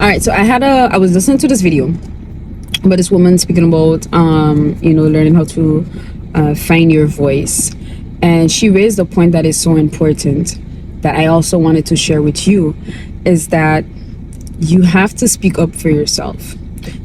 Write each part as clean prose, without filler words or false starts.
All right, so I was listening to this video about this woman speaking about learning how to find your voice, and she raised a point that is so important that I also wanted to share with you, is that you have to speak up for yourself.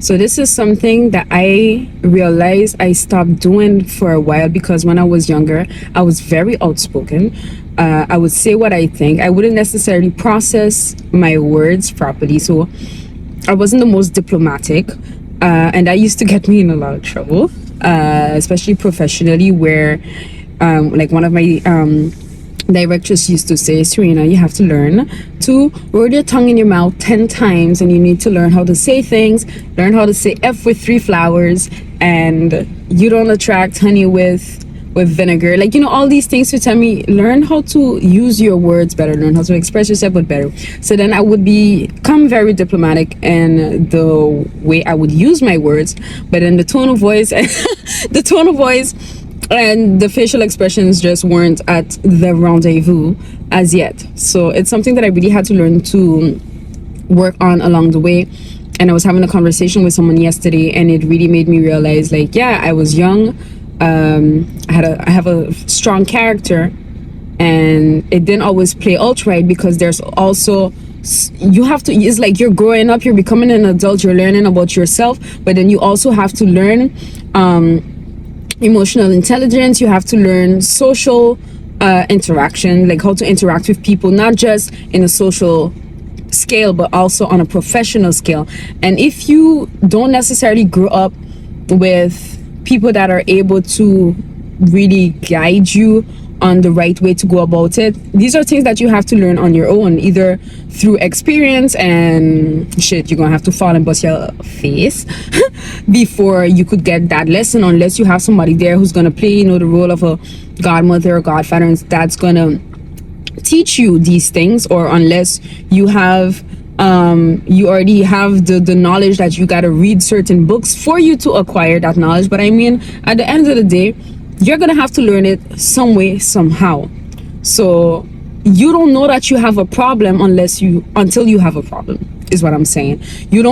So this is something that I realized I stopped doing for a while, because when I was younger, I was very outspoken. I would say what I think. I wouldn't necessarily process my words properly, so I wasn't the most diplomatic, and that used to get me in a lot of trouble, especially professionally, where like one of my directors used to say, Serena, you have to learn to roll your tongue in your mouth 10 times, and you need to learn how to say things, learn how to say F with 3 flowers, and you don't attract honey with vinegar, like, all these things to tell me, learn how to use your words better, learn how to express yourself but better. So then I would become very diplomatic in the way I would use my words, but in the tone of voice and the facial expressions just weren't at the rendezvous as yet. So it's something that I really had to learn to work on along the way. And I was having a conversation with someone yesterday, and it really made me realize, like, yeah, I was young, I have a strong character, and it didn't always play out right, because there's also, it's like you're growing up, you're becoming an adult, you're learning about yourself, but then you also have to learn emotional intelligence. You have to learn social interaction, like how to interact with people, not just in a social scale but also on a professional scale. And if you don't necessarily grow up with people that are able to really guide you on the right way to go about it, these are things that you have to learn on your own, either through experience, and shit, you're gonna have to fall and bust your face before you could get that lesson, unless you have somebody there who's gonna play the role of a godmother or godfather, and that's gonna teach you these things, or unless you have you already have the knowledge that you got to read certain books for you to acquire that knowledge. But I mean, at the end of the day, you're gonna have to learn it some way, somehow. So you don't know that you have a problem until you have a problem, is what I'm saying. You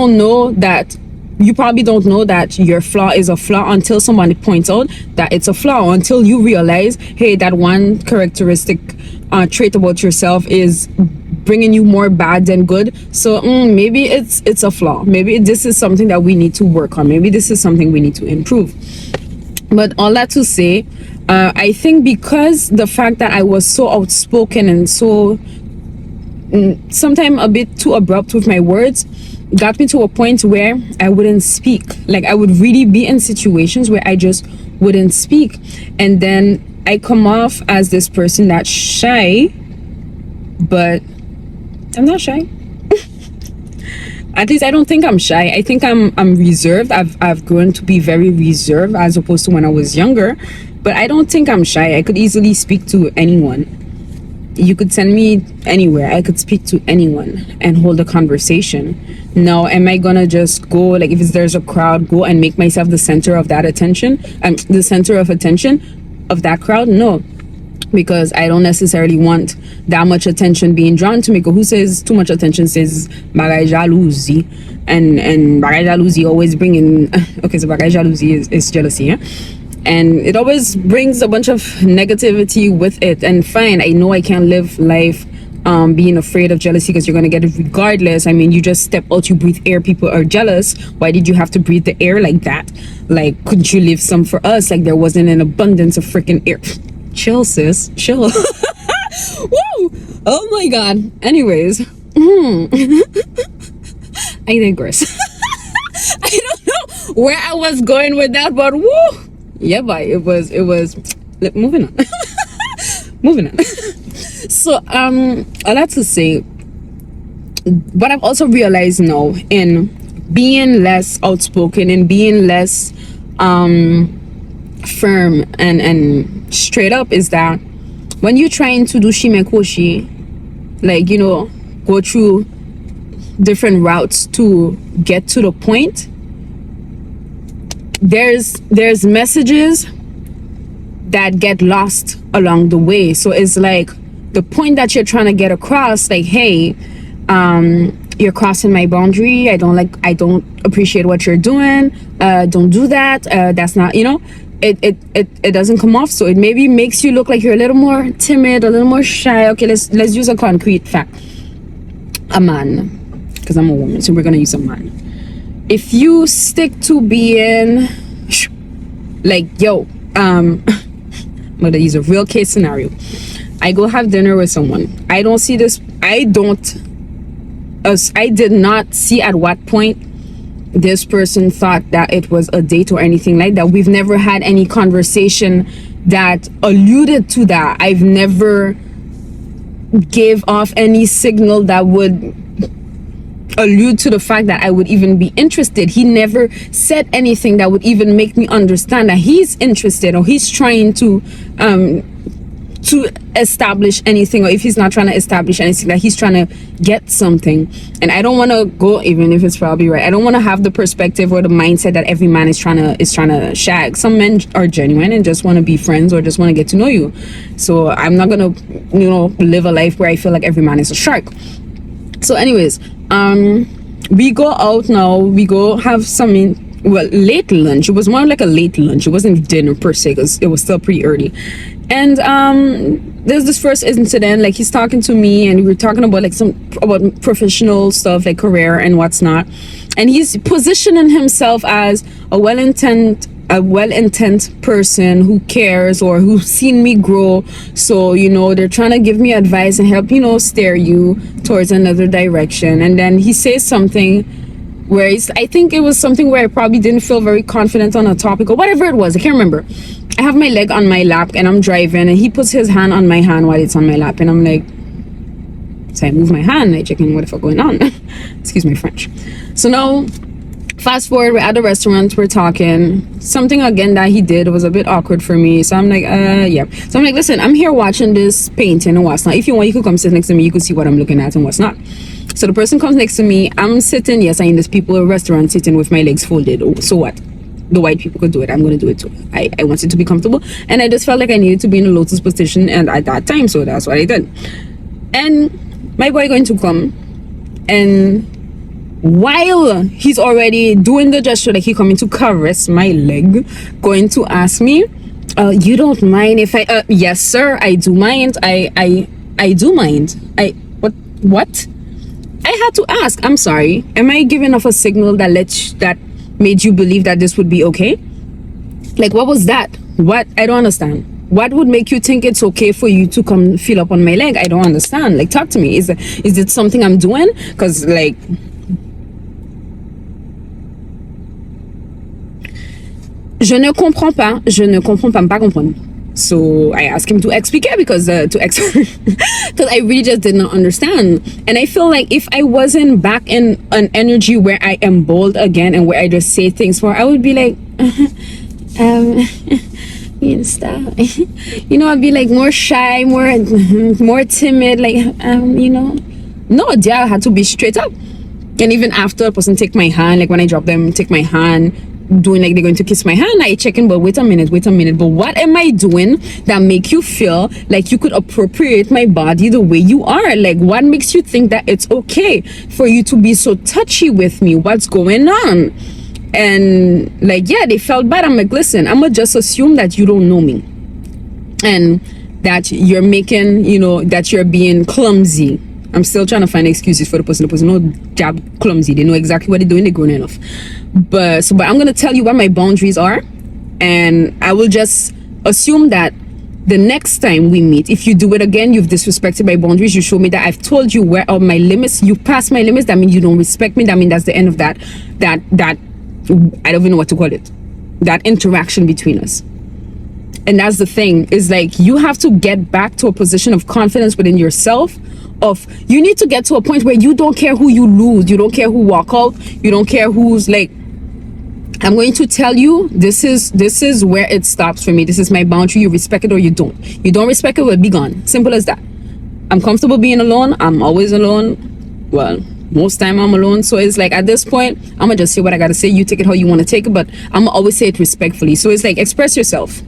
probably don't know that your flaw is a flaw until somebody points out that it's a flaw, until you realize, hey, that one characteristic trait about yourself is bringing you more bad than good. So maybe it's a flaw. Maybe this is something that we need to work on. Maybe this is something we need to improve. But all that to say, I think because the fact that I was so outspoken and so sometimes a bit too abrupt with my words, got me to a point where I wouldn't speak. Like, I would really be in situations where I just wouldn't speak, and then I come off as this person that's shy, but I'm not shy. At least I don't think I'm shy. I think I'm reserved. I've grown to be very reserved as opposed to when I was younger, but I don't think I'm shy. I could easily speak to anyone. You could send me anywhere, I could speak to anyone and hold a conversation. Now, am I gonna just go, like, if there's a crowd, go and make myself the center of that attention, the center of attention of that crowd? No, because I don't necessarily want that much attention being drawn to me. Who says too much attention says bagay jalousie, and bagay jalousie always bringing okay, so bagay jalousie is jealousy, yeah? And it always brings a bunch of negativity with it. And fine, I know I can't live life being afraid of jealousy, because you're gonna get it regardless. I mean, you just step out, you breathe air, people are jealous. Why did you have to breathe the air like that? Like, couldn't you leave some for us? Like, there wasn't an abundance of freaking air. Chill, sis, chill. Woo! Oh my god. Anyways, I digress. I don't know where I was going with that, but woo! Yeah, but it was moving on. Moving on. So all that to say, what I've also realized now in being less outspoken and being less firm and straight up is that when you're trying to do shimekoshi, like, go through different routes to get to the point, there's messages that get lost along the way. So it's like the point that you're trying to get across, like, hey, you're crossing my boundary. I don't appreciate what you're doing. Don't do that. That's not, it doesn't come off. So it maybe makes you look like you're a little more timid, a little more shy. Okay, let's use a concrete fact. A man, because I'm a woman, so we're gonna use a man. If you stick to being like, I'm gonna use a real case scenario. I go have dinner with someone. I did not see at what point this person thought that it was a date or anything like that. We've never had any conversation that alluded to that. I've never gave off any signal that would allude to the fact that I would even be interested. He never said anything that would even make me understand that he's interested or he's trying to establish anything, or if he's not trying to establish anything, that he's trying to get something. And I don't want to go, even if it's probably right, I don't want to have the perspective or the mindset that every man is trying to shag. Some men are genuine and just want to be friends or just want to get to know you. So I'm not gonna live a life where I feel like every man is a shark. So anyways, we go out now, we go have some late lunch. It was more like a late lunch. It wasn't dinner per se, because it was still pretty early. And there's this first incident, like he's talking to me and we were talking about about professional stuff, like career and what's not. And he's positioning himself as a well-intent person who cares or who's seen me grow. So, they're trying to give me advice and help, steer you towards another direction. And then he says something where I think it was something where I probably didn't feel very confident on a topic or whatever it was. I can't remember. I have my leg on my lap and I'm driving and he puts his hand on my hand while it's on my lap. And I'm like, so I move my hand, I check in what the fuck going on. Excuse my French. So now, fast forward, we're at the restaurant, we're talking. Something again that he did was a bit awkward for me. So I'm like, yeah. So I'm like, listen, I'm here watching this painting and what's not. If you want, you could come sit next to me. You could see what I'm looking at and what's not. So the person comes next to me. I'm sitting, yes, I'm in this people a restaurant sitting with my legs folded. Oh, so what? The white people could do it. I'm going to do it too. I wanted to be comfortable. And I just felt like I needed to be in a lotus position and at that time. So that's what I did. And my boy going to come. And while he's already doing the gesture, like he coming to caress my leg, going to ask me, you don't mind if I, yes, sir, I do mind. I do mind. What? I had to ask, I'm sorry, am I giving off a signal that made you believe that this would be okay? Like, what was that? What? I don't understand. What would make you think it's okay for you to come feel up on my leg? I don't understand. Like, talk to me. Is it something I'm doing? Because, like, je ne comprends pas, pas comprendre. So I asked him to explain because I really just did not understand. And I feel like if I wasn't back in an energy where I am bold again and where I just say things more, I would be like, stop. I'd be like more shy, more timid, like, No, yeah, I had to be straight up. And even after a person take my hand, like when I drop them, take my hand, doing like they're going to kiss my hand, I check in, but wait a minute, but what am I doing that make you feel like you could appropriate my body the way you are? Like, what makes you think that it's okay for you to be so touchy with me? What's going on? And like, yeah, they felt bad. I'm like, listen, I'm gonna just assume that you don't know me and that you're making, that you're being clumsy. I'm still trying to find excuses for the person. The person no job clumsy. They know exactly what they're doing. They're grown enough. But I'm gonna tell you what my boundaries are, and I will just assume that the next time we meet, if you do it again, you've disrespected my boundaries. You show me that I've told you where are my limits. You pass my limits. That means you don't respect me. That means that's the end of that I don't even know what to call it. That interaction between us. And that's the thing, is like, you have to get back to a position of confidence within yourself. You need to get to a point where you don't care who you lose, you don't care who walk out, you don't care who's like, I'm going to tell you, this is where it stops for me. This is my boundary. You respect it or you don't. You don't respect it, well, be gone. Simple as that. I'm comfortable being alone. I'm always alone. Well, most time I'm alone. So it's like, at this point, I'm gonna just say what I gotta say. You take it how you want to take it, but I'm gonna always say it respectfully. So it's like, express yourself.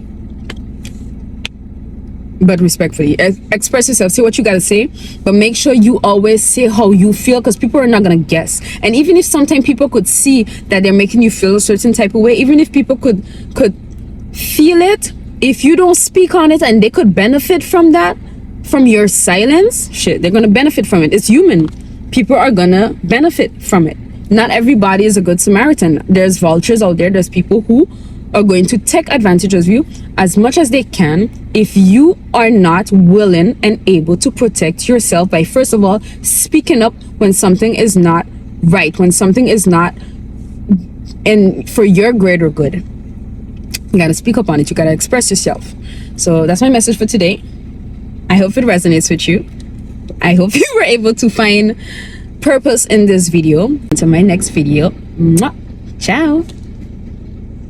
but respectfully. Express yourself, say what you gotta say, but make sure you always say how you feel, because people are not gonna guess. And even if sometimes people could see that they're making you feel a certain type of way, even if people could feel it, if you don't speak on it and they could benefit from that, from your silence, shit, they're gonna benefit from it. It's human. People are gonna benefit from it. Not everybody is a good Samaritan. There's vultures out there. There's people who are going to take advantage of you as much as they can if you are not willing and able to protect yourself by, first of all, speaking up when something is not right, when something is not in for your greater good. You gotta speak up on it. You gotta express yourself. So that's my message for today. I hope it resonates with you. I hope you were able to find purpose in this video. Until my next video. Mwah. Ciao.